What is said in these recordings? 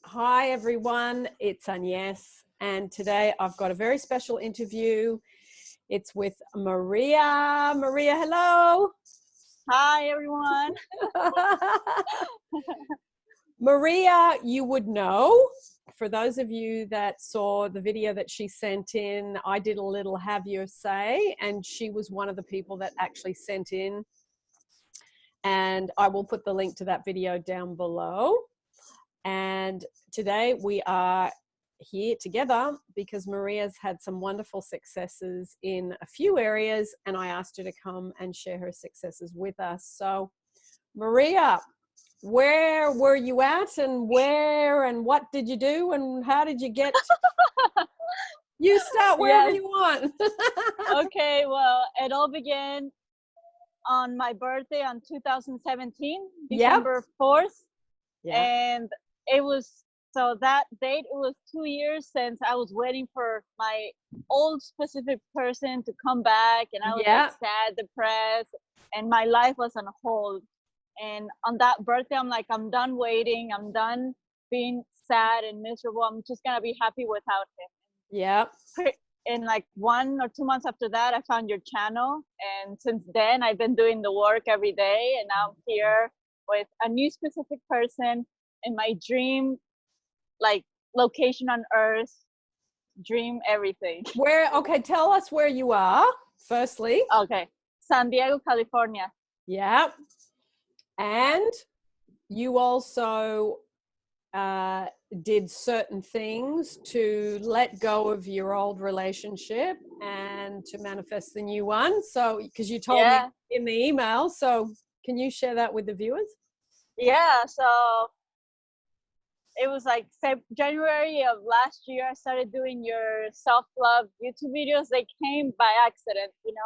Hi everyone, it's Agnes, and today I've got a very special interview. It's with Maria. Maria, hello. Hi, everyone. Maria, you would know, for those of you that saw the video that she sent in, I did a little have your say, and she was one of the people that actually sent in. And I will put the link to that video down below. And today we are here together because Maria's had some wonderful successes in a few areas, and I asked her to come and share her successes with us. So, Maria, where were you at, and where and what did you do, and how did you get? You start wherever Yes. you want. Okay, well, it all began on my birthday on 2017, December 4th. Yeah. And it was, so that date, it was 2 years since I was waiting for my old specific person to come back. And I was like sad, depressed, and my life was on hold. And on that birthday, I'm like, I'm done waiting. I'm done being sad and miserable. I'm just going to be happy without him. Yeah. In like 1 or 2 months after that, I found your channel. And since then, I've been doing the work every day. And now I'm here with a new specific person in my dream, like location on earth, dream everything. Okay, tell us where you are, firstly. Okay. San Diego, California. Yeah. And you also did certain things to let go of your old relationship and to manifest the new one. So, because you told me in the email, so can you share that with the viewers? Yeah, so it was like January of last year, I started doing your self-love YouTube videos. They came by accident, you know.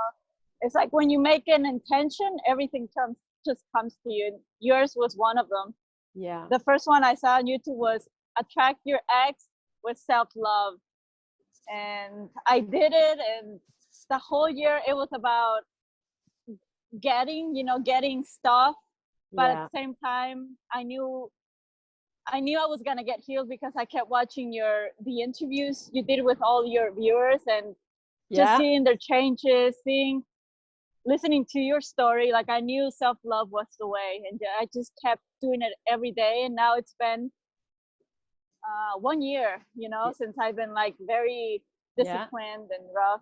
It's like when you make an intention, everything just comes to you. Yours was one of them. Yeah. The first one I saw on YouTube was attract your ex with self-love. And I did it, and the whole year it was about getting stuff. But at the same time, I knew I was gonna get healed because I kept watching the interviews you did with all your viewers, and just seeing their changes, listening to your story. Like, I knew self-love was the way, and I just kept doing it every day. And now it's been 1 year, since I've been like very disciplined and rough.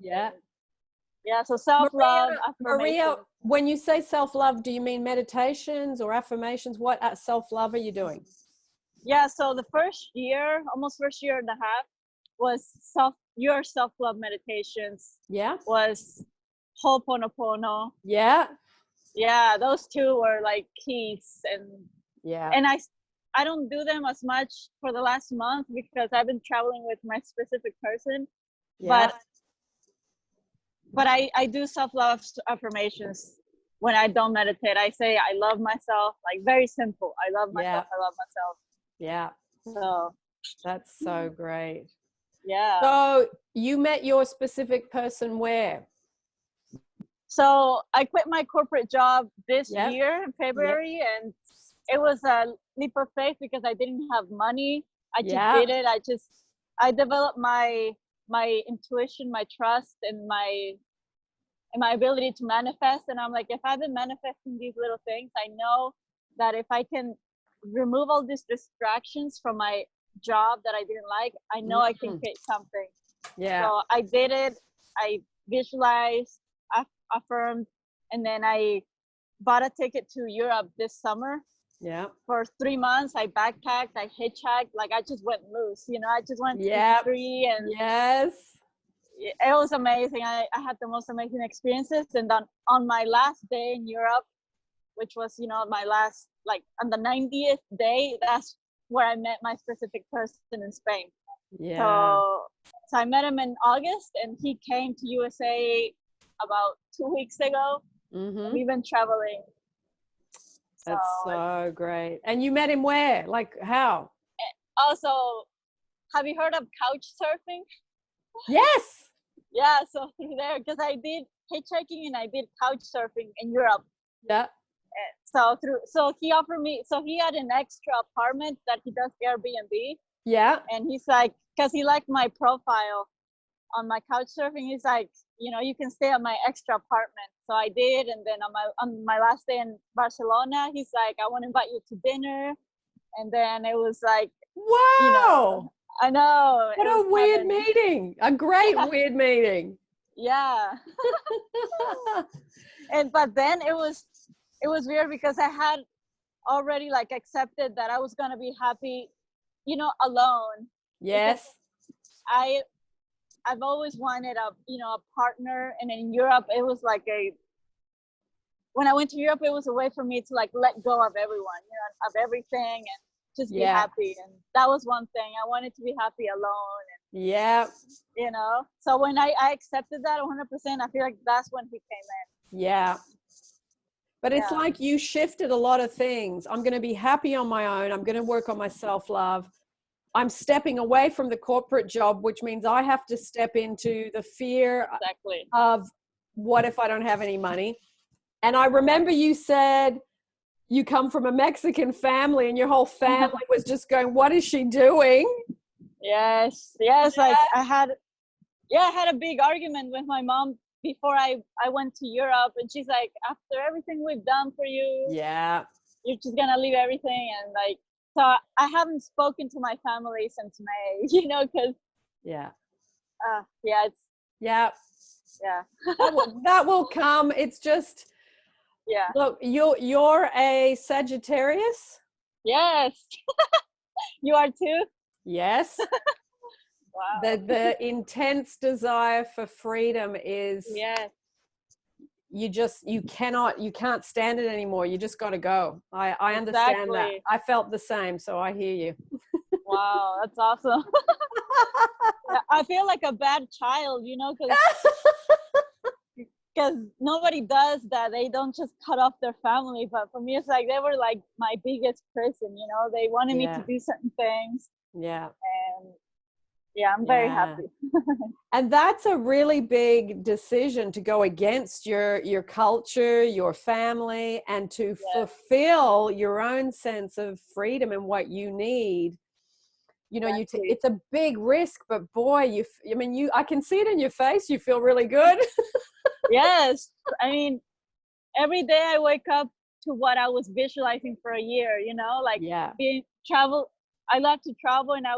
So self-love, Maria, when you say self-love, do you mean meditations or affirmations? What self-love are you doing? Yeah, so the first year, almost first year and a half, was your self-love meditations. Yeah. Was Ho'oponopono. Yeah. Yeah, those two were like keys. And I don't do them as much for the last month because I've been traveling with my specific person. Yeah. But I do self-love affirmations when I don't meditate. I say I love myself, like very simple. I love myself. I love myself. Yeah. So that's so great. Yeah. So you met your specific person where? So I quit my corporate job this year in February, and it was a leap of faith because I didn't have money. I just did it. I developed my intuition, my trust, and my ability to manifest. And I'm like, if I've been manifesting these little things, I know that if I can remove all these distractions from my job that I didn't like, I know I can create something. So I did it. I visualized, I affirmed, and then I bought a ticket to Europe this summer. Yeah. For 3 months, I backpacked, I hitchhiked, like I just went loose, I just went to be free. And it was amazing. I had the most amazing experiences. And then on my last day in Europe, which was, my last, like on the 90th day, that's where I met my specific person in Spain. So I met him in August, and he came to USA about 2 weeks ago. We've been traveling. That's so great. And you met him where? Like how? Also, have you heard of couch surfing? Yes. Yeah, so through there, because I did hitchhiking and I did couch surfing in Europe. Yeah. So he offered me, so he had an extra apartment that he does Airbnb. Yeah. And he's like, because he liked my profile on my couch surfing, he's like, you know, you can stay at my extra apartment. So I did. And then on my last day in Barcelona, he's like, I want to invite you to dinner. And then it was like, wow, you know, I know. What a weird meeting. A great weird meeting. Yeah. But then it was weird because I had already like accepted that I was going to be happy, you know, alone. Yes. I've always wanted a partner, and in Europe it was like when I went to Europe, it was a way for me to like let go of everyone, you know, of everything, and just be happy. And that was one thing. I wanted to be happy alone. And, yeah. You know, so when I accepted that 100%, I feel like that's when he came in. Yeah. But it's like you shifted a lot of things. I'm going to be happy on my own. I'm going to work on my self-love. I'm stepping away from the corporate job, which means I have to step into the fear of what if I don't have any money. And I remember you said you come from a Mexican family and your whole family was just going, what is she doing? Yes. Like I had a big argument with my mom before I went to Europe, and she's like, after everything we've done for you, you're just gonna leave everything. And like, so I haven't spoken to my family since May, you know, because that will come. It's just look, you're a Sagittarius. Yes. You are too. Yes. Wow. The intense desire for freedom is you can't stand it anymore. You just got to go. I understand that. I felt the same, so I hear you. Wow, that's awesome. I feel like a bad child, you know, because nobody does that. They don't just cut off their family. But for me, it's like they were like my biggest prison, you know. They wanted me to do certain things. Yeah. And I'm very happy. And that's a really big decision, to go against your culture, your family, and to fulfill your own sense of freedom and what you need. You know, it's a big risk, but boy, I can see it in your face. You feel really good. Yes. I mean, every day I wake up to what I was visualizing for a year, you know, like I love to travel, and I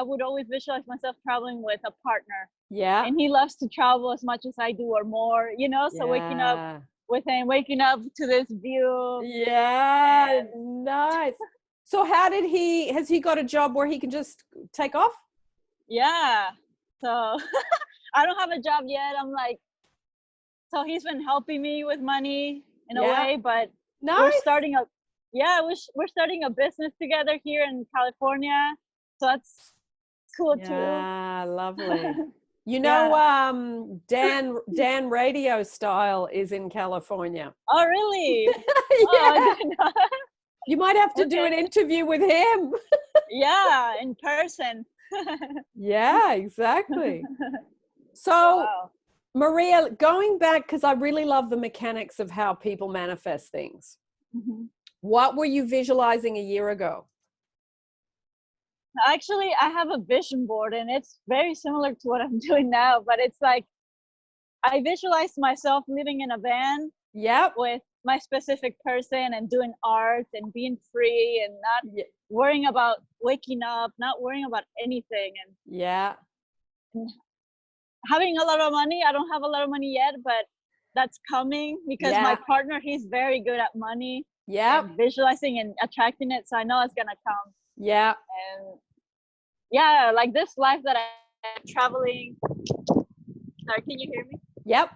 would always visualize myself traveling with a partner. Yeah. And he loves to travel as much as I do or more, you know, so waking up with him, waking up to this view. Yeah. Nice. So has he got a job where he can just take off? Yeah. So I don't have a job yet. I'm like, so he's been helping me with money in a way, but we're starting a business together here in California. So that's cool too. Yeah, lovely. You know, Dan Radio Style is in California. Oh, really? You might have to do an interview with him. Yeah, in person. Yeah, exactly. So, Maria, going back, because I really love the mechanics of how people manifest things. Mm-hmm. What were you visualizing a year ago? Actually, I have a vision board, and it's very similar to what I'm doing now, but it's like I visualized myself living in a van with my specific person and doing art and being free and not worrying about waking up, not worrying about anything. And having a lot of money. I don't have a lot of money yet, but that's coming because my partner, he's very good at money. And visualizing and attracting it. So I know it's going to come. Yeah. And like this life that I'm traveling. Sorry, can you hear me? Yep.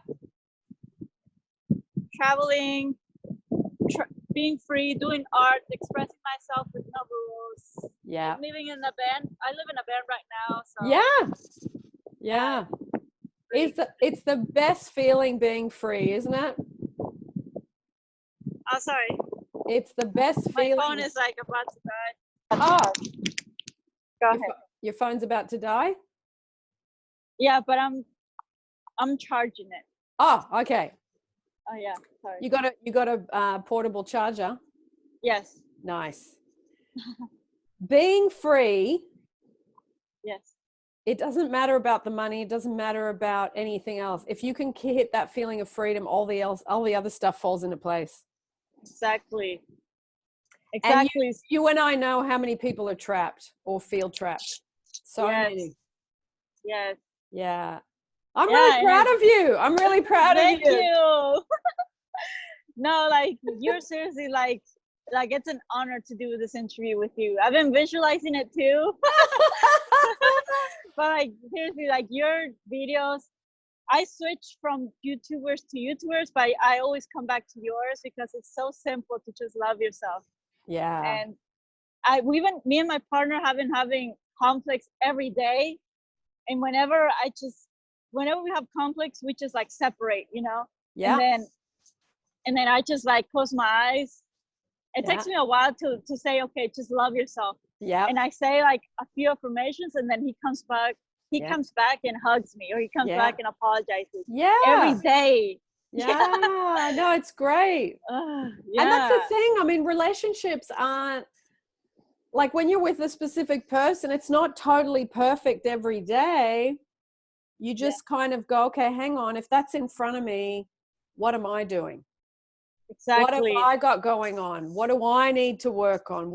Traveling, being free, doing art, expressing myself with no rules. Yeah. Living in a van. I live in a van right now. So yeah. It's the best feeling, being free, isn't it? Oh, sorry. It's the best feeling. My phone is like about to die. Oh. Go ahead. Your phone's about to die? Yeah, but I'm charging it. Oh, okay. Oh yeah, sorry. You got a portable charger? Yes. Nice. Being free. Yes. It doesn't matter about the money. It doesn't matter about anything else. If you can hit that feeling of freedom, all the other stuff falls into place. Exactly. And Exactly. you and I know how many people are trapped or feel trapped. So many. Yes. Yeah. I'm Yeah, really proud of you. I'm really proud of you. Thank you. No, like you're seriously like it's an honor to do this interview with you. I've been visualizing it too. But like seriously, like your videos, I switch from YouTubers to YouTubers, but I always come back to yours because it's so simple to just love yourself. Yeah. And me and my partner have been having conflicts every day. And whenever we have conflicts, we just like separate, you know? Yeah. And then I just like close my eyes. It takes me a while to say, okay, just love yourself. Yeah. And I say like a few affirmations, and then he comes back and hugs me, or he comes back and apologizes. Yeah. Every day. Yeah. No, it's great. And that's the thing. I mean, relationships aren't like when you're with a specific person, it's not totally perfect every day. You just kind of go, okay, hang on. If that's in front of me, what am I doing? Exactly. What have I got going on? What do I need to work on?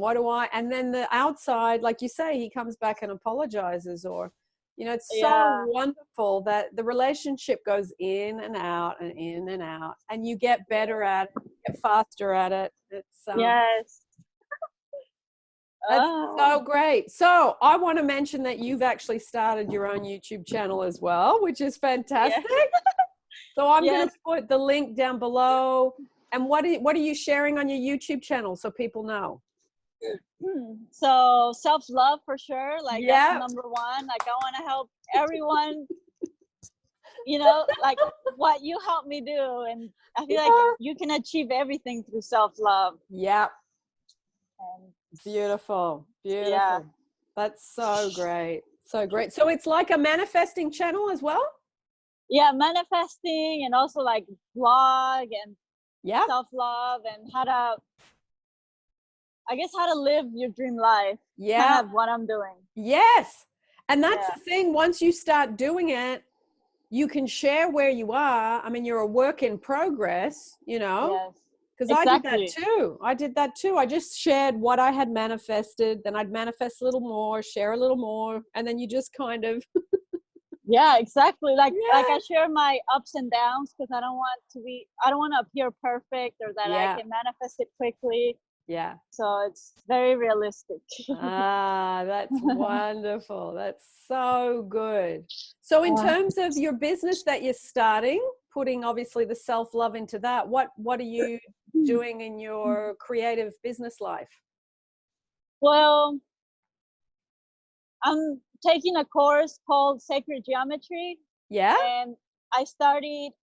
And then the outside, like you say, he comes back and apologizes, or, you know, it's so wonderful that the relationship goes in and out and in and out, and you get better at it, get faster at it. It's, yes. That's so great. So I want to mention that you've actually started your own YouTube channel as well, which is fantastic. So I'm going to put the link down below. And what are you sharing on your YouTube channel so people know? So self-love for sure. Like that's number one. Like I want to help everyone, you know, like what you helped me do. And I feel like you can achieve everything through self-love. Yeah. Beautiful. Beautiful. Yeah. That's so great. So great. So it's like a manifesting channel as well? Yeah, manifesting, and also like blog and self-love, and how to live your dream life. Yeah. Kind of what I'm doing. Yes. And that's the thing. Once you start doing it, you can share where you are. I mean, you're a work in progress, you know? Yes. Because I did that too. I just shared what I had manifested. Then I'd manifest a little more, share a little more. And then you just kind of. Yeah, exactly. Like I share my ups and downs because I don't want to appear perfect, or that I can manifest it quickly. Yeah. So it's very realistic. That's wonderful. That's so good. So in terms of your business that you're starting, putting obviously the self-love into that, what are you doing in your creative business life? Well, I'm taking a course called Sacred Geometry. Yeah. And I studied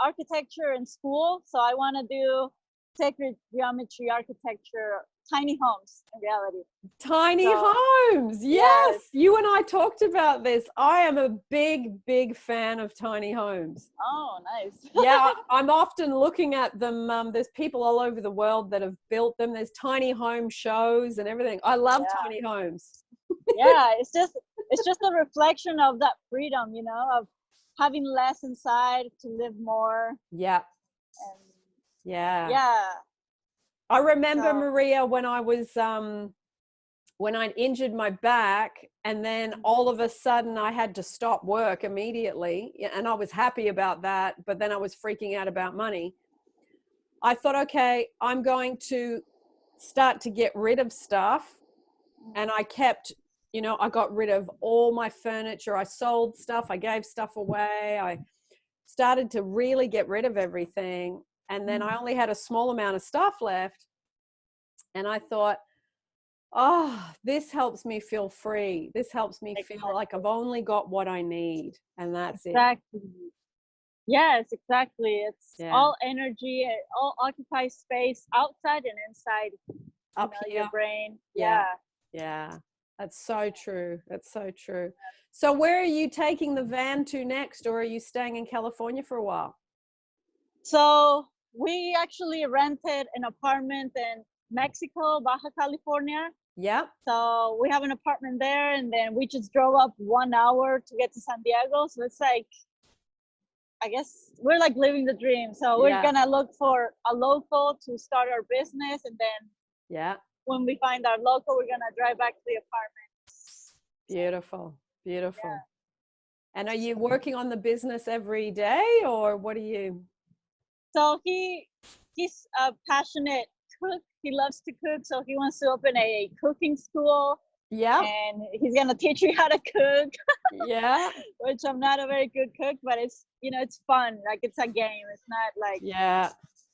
architecture in school, so I want to do sacred geometry architecture, tiny homes in reality. Tiny homes. Yes. You and I talked about this. I am a big fan of tiny homes. Oh, nice. Yeah, I'm often looking at them. There's people all over the world that have built them. There's tiny home shows and everything. I love tiny homes. Yeah, it's just a reflection of that freedom, you know, of having less inside to live more. Yeah. And yeah. I remember, Maria, when I was when I'd injured my back, and then all of a sudden I had to stop work immediately, and I was happy about that, but then I was freaking out about money. I thought, okay, I'm going to start to get rid of stuff. And I kept, you know, I got rid of all my furniture. I sold stuff. I gave stuff away. I started to really get rid of everything. And then I only had a small amount of stuff left. And I thought, oh, this helps me feel free. This helps me feel like I've only got what I need. And that's it. Yes, exactly. It's all energy. It all occupies space outside and inside up here. Your brain. Yeah. That's so true. That's so true. So where are you taking the van to next, or are you staying in California for a while? So we actually rented an apartment in Mexico, Baja California. Yep. So we have an apartment there, and then we just drove up 1 hour to get to San Diego. So it's like, I guess we're like living the dream. So we're gonna look for a local to start our business, and then when we find our local, we're gonna drive back to the apartment. Beautiful, beautiful. Yeah. And are you working on the business every day, or what are you? So he's a passionate cook. He loves to cook, so he wants to open a cooking school. Yeah. And he's gonna teach me how to cook. Yeah. Which I'm not a very good cook, but it's, you know, it's fun. Like, it's a game. It's not like,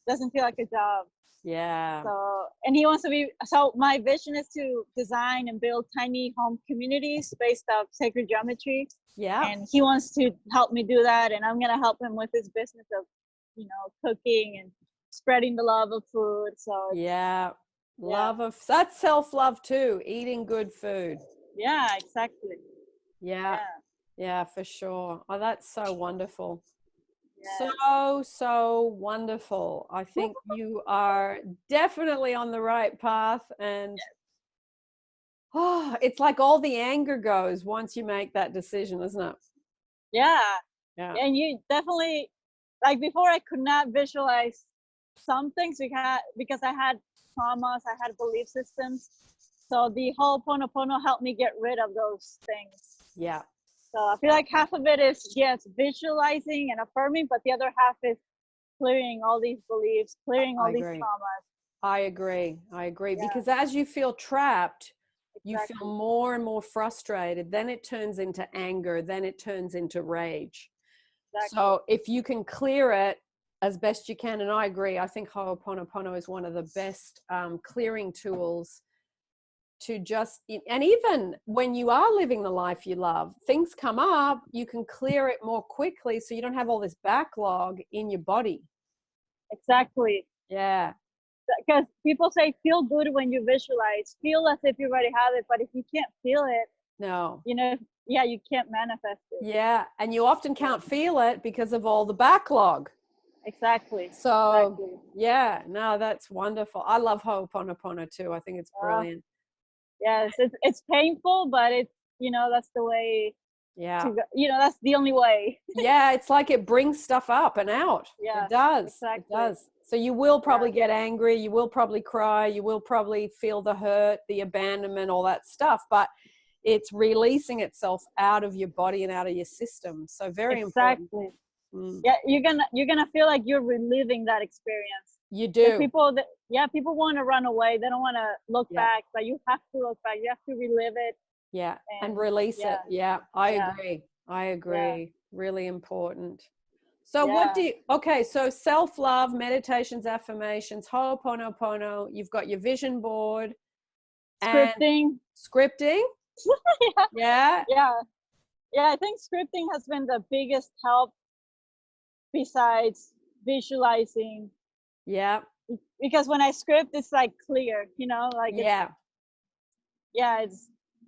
doesn't feel like a job. Yeah. So, and he wants to be, so my vision is to design and build tiny home communities based off sacred geometry. Yeah. And he wants to help me do that. And I'm going to help him with his business of, you know, cooking and spreading the love of food. So love of, that's self-love too, eating good food. Yeah, exactly. Yeah, for sure. Oh, that's so wonderful. Yeah. So wonderful. I think you are definitely on the right path, and it's like all the anger goes once you make that decision, isn't it? Yeah. And you definitely, like, before I could not visualize some things because I had traumas, I had belief systems. So the whole Ho'oponopono helped me get rid of those things. Yeah. So I feel like half of it is, yes, visualizing and affirming, but the other half is clearing all these beliefs, clearing all these traumas. I agree. Because as you feel trapped, you feel more and more frustrated. Then it turns into anger. Then it turns into rage. So if you can clear it as best you can, and I agree, I think Ho'oponopono is one of the best clearing tools to just, and even when you are living the life you love, things come up, you can clear it more quickly so you don't have all this backlog in your body. Exactly. Yeah. Because people say feel good when you visualize, feel as if you already have it, but if you can't feel it, you know, you can't manifest it. Yeah, and you often can't feel it because of all the backlog. Exactly. So yeah, no, that's wonderful. I love Ho'oponopono too. I think it's brilliant. Yes, it's painful, but it's, you know, that's the way. Yeah. You know, that's the only way. Yeah, it's like it brings stuff up and out. Yeah, it does. Exactly. It does. So you will probably get angry. You will probably cry. You will probably feel the hurt, the abandonment, all that stuff. But it's releasing itself out of your body and out of your system. So very important. Yeah, you're gonna feel like you're reliving that experience. You do. People want to run away. They don't want to look back, but you have to look back. You have to relive it. Yeah, and release it. Yeah, I agree. Really important. So so self-love, meditations, affirmations, Ho'oponopono, you've got your vision board. Scripting. Yeah, I think scripting has been the biggest help besides visualizing. Yeah. Because when I script, it's like clear, you know, like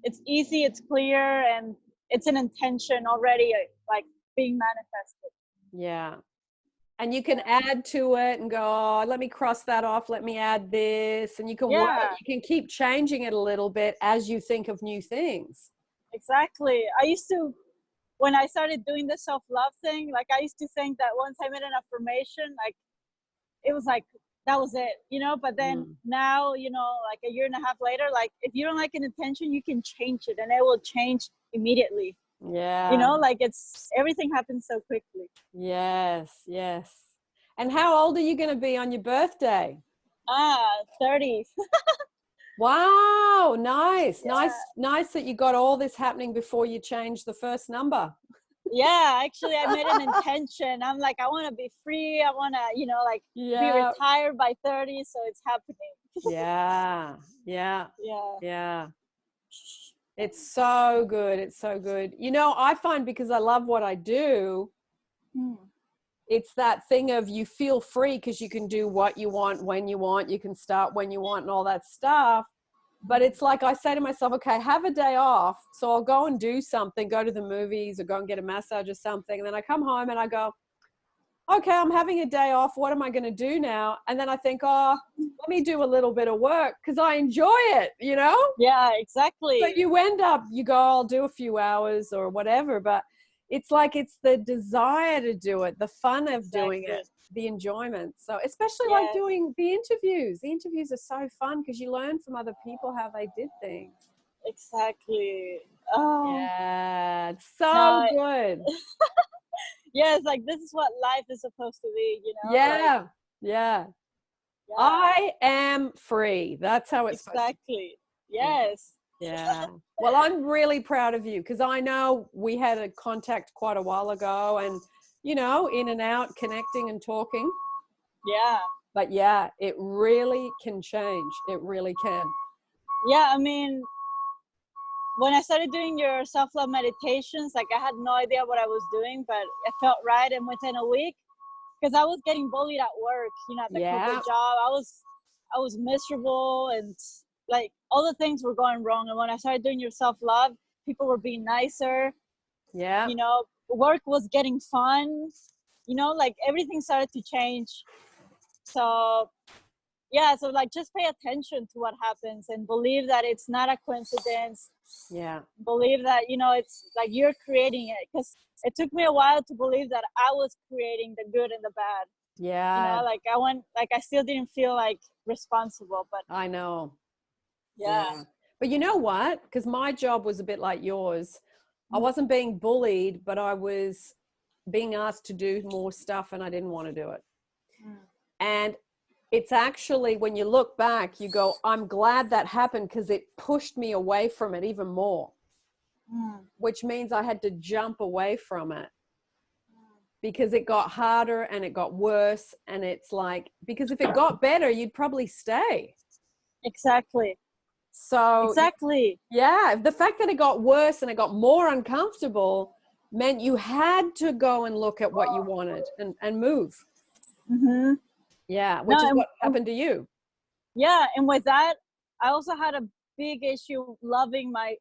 it's easy, it's clear, and it's an intention already, like being manifested. Yeah. And you can add to it and go, oh, let me cross that off, let me add this, and you can work, you can keep changing it a little bit as you think of new things. Exactly. I used to, when I started doing the self-love thing, like I used to think that once I made an affirmation, like it was like that was it, you know. But then now, you know, like a year and a half later, like if you don't like an intention, you can change it and it will change immediately. Yeah. You know, like everything happens so quickly. Yes. And how old are you going to be on your birthday? 30. Wow, nice. Nice that you got all this happening before you changed the first number. Yeah, actually I made an intention. I'm like, I want to be free. I want to, you know, like be retired by 30. So it's happening. Yeah. It's so good. It's so good. You know, I find because I love what I do, it's that thing of you feel free because you can do what you want, when you want, you can start when you want and all that stuff. But it's like I say to myself, okay, have a day off. So I'll go and do something, go to the movies or go and get a massage or something. And then I come home and I go, okay, I'm having a day off. What am I going to do now? And then I think, oh, let me do a little bit of work because I enjoy it, you know? Yeah, exactly. So you end up, you go, I'll do a few hours or whatever, but it's like it's the desire to do it, the fun of doing it, the enjoyment. So especially like doing the interviews. The interviews are so fun because you learn from other people how they did things. Exactly. Oh. Yeah, it's so good. Yeah, it's like this is what life is supposed to be, you know? Yeah, like, yeah. I am free. That's how it's supposed to be. Exactly. Yes. Yeah. Well, I'm really proud of you because I know we had a contact quite a while ago and, you know, in and out, connecting and talking. Yeah. But yeah, it really can change. It really can. Yeah, I mean, when I started doing your self-love meditations, like I had no idea what I was doing, but it felt right. And within a week, because I was getting bullied at work, you know, at the corporate job, I was miserable and like all the things were going wrong. And when I started doing your self-love, people were being nicer. Yeah. You know, work was getting fun, you know, like everything started to change. So yeah, so like just pay attention to what happens and believe that it's not a coincidence. Yeah. Believe that, you know, it's like you're creating it, because it took me a while to believe that I was creating the good and the bad. Yeah. You know, like I still didn't feel like responsible, but I know. yeah. But you know what? Because my job was a bit like yours. I wasn't being bullied, but I was being asked to do more stuff and I didn't want to do it. And it's actually, when you look back, you go, I'm glad that happened because it pushed me away from it even more, which means I had to jump away from it because it got harder and it got worse. And it's like, because if it got better, you'd probably stay. Exactly. So exactly. Yeah, the fact that it got worse and it got more uncomfortable meant you had to go and look at what you wanted and move. Yeah, which is what happened to you. Yeah, and with that, I also had a big issue loving my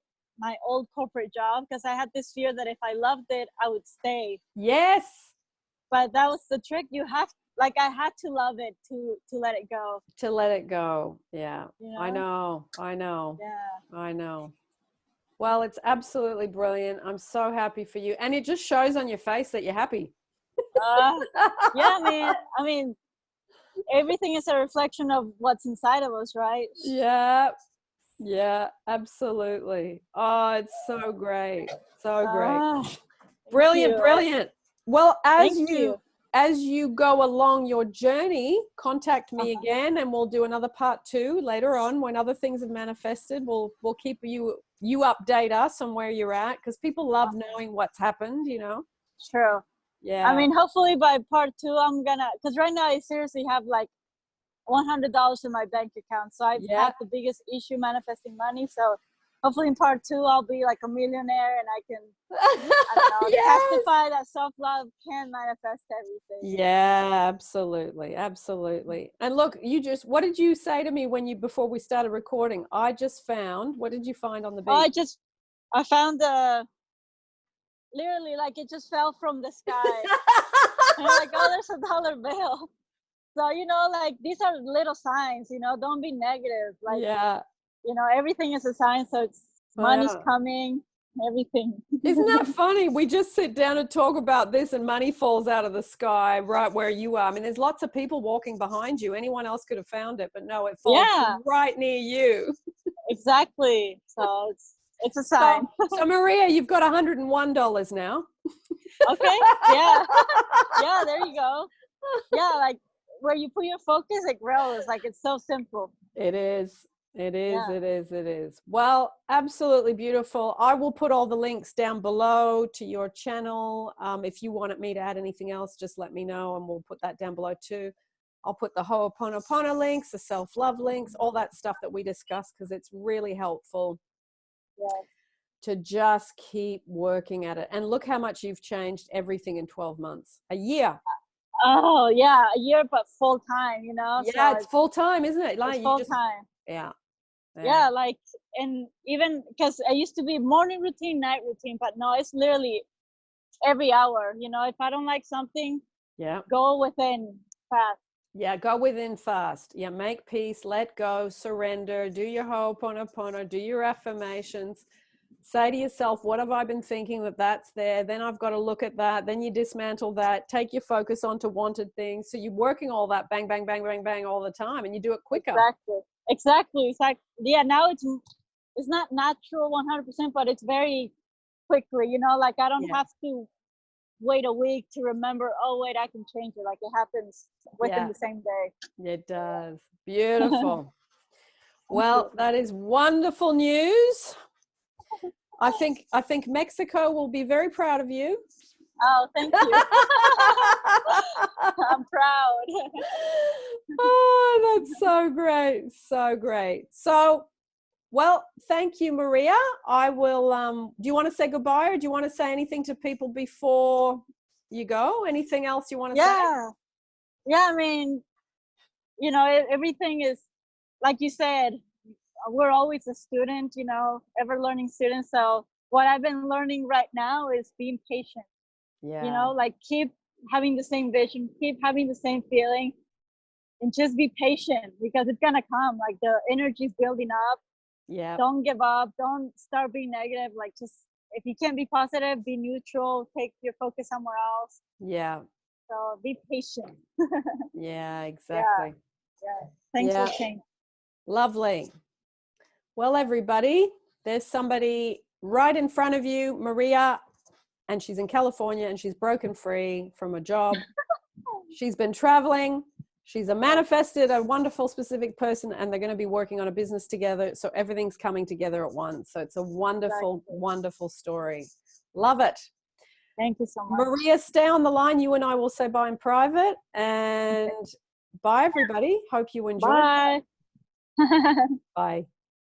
old corporate job, because I had this fear that if I loved it, I would stay. Yes. But that was the trick. You have, like, I had to love it to let it go. To let it go. Yeah. You know? I know. Yeah. I know. Well, it's absolutely brilliant. I'm so happy for you. And it just shows on your face that you're happy. Yeah, I mean, everything is a reflection of what's inside of us, right? Yeah. Yeah, absolutely. Oh, it's so great. So great. Brilliant, brilliant. Well, as you go along your journey, contact me again and we'll do another part 2 later on when other things have manifested. We'll keep you update us on where you're at, because people love knowing what's happened, you know. True. Yeah. I mean, hopefully by part 2, I'm gonna, because right now I seriously have like $100 in my bank account, so I've had the biggest issue manifesting money. So hopefully in part 2 I'll be like a millionaire and I can I don't know, testify that self-love can manifest everything. Yeah, absolutely. Absolutely. And look, what did you say to me before we started recording? I just found, what did you find on the beach? I found literally, like, it just fell from the sky. And I'm like, oh, there's a dollar bill. So, you know, like, these are little signs, you know, don't be negative. Like, you know, everything is a sign. So it's money's coming, everything. Isn't that funny? We just sit down and talk about this and money falls out of the sky right where you are. I mean, there's lots of people walking behind you. Anyone else could have found it, but no, it falls right near you. Exactly. So it's a sign. So Maria, you've got $101 now. Okay. Yeah. Yeah, there you go. Yeah, like, where you put your focus, it grows. Like, it's so simple. It is. It is. Well, absolutely beautiful. I will put all the links down below to your channel. If you wanted me to add anything else, just let me know and we'll put that down below too. I'll put the Ho'oponopono links, the self-love links, all that stuff that we discussed, because it's really helpful to just keep working at it. And look how much you've changed everything in 12 months, a year. Oh yeah, a year, but full time, you know. Yeah, so it's full time, isn't it? Like, it's full time. Yeah, like, and even because I used to be morning routine, night routine, but no, it's literally every hour. You know, if I don't like something, Yeah. Go within fast. Yeah, go within fast. Yeah, make peace, let go, surrender, do your ho'oponopono, do your affirmations. Say to yourself, what have I been thinking that's there? Then I've got to look at that. Then you dismantle that, take your focus onto wanted things. So you're working all that bang, bang, bang, bang, bang all the time, and you do it quicker. Exactly. Yeah, now it's not natural 100%, but it's very quickly, you know, like I don't have to wait a week to remember, oh wait, I can change it. Like it happens within the same day. It does. Beautiful. Well, that is wonderful news. I think Mexico will be very proud of you. Oh, thank you. I'm proud. Oh, that's so great. So great. So, well, thank you, Maria. I will, do you want to say goodbye, or do you want to say anything to people before you go? Anything else you want to say? Yeah, I mean, you know, everything is, like you said, we're always a student, you know, ever learning student. So what I've been learning right now is being patient. Yeah. You know, like keep having the same vision, keep having the same feeling, and just be patient, because it's gonna come. Like the energy's building up. Yeah. Don't give up. Don't start being negative. Like just, if you can't be positive, be neutral. Take your focus somewhere else. Yeah. So be patient. Yeah, exactly. Yeah. Thanks for change. Lovely. Well, everybody, there's somebody right in front of you, Maria, and she's in California, and she's broken free from a job. She's been traveling. She's manifested a wonderful, specific person, and they're going to be working on a business together. So everything's coming together at once. So it's a wonderful, wonderful story. Love it. Thank you so much. Maria, stay on the line. You and I will say bye in private. And bye, everybody. Hope you enjoyed. Bye. Bye.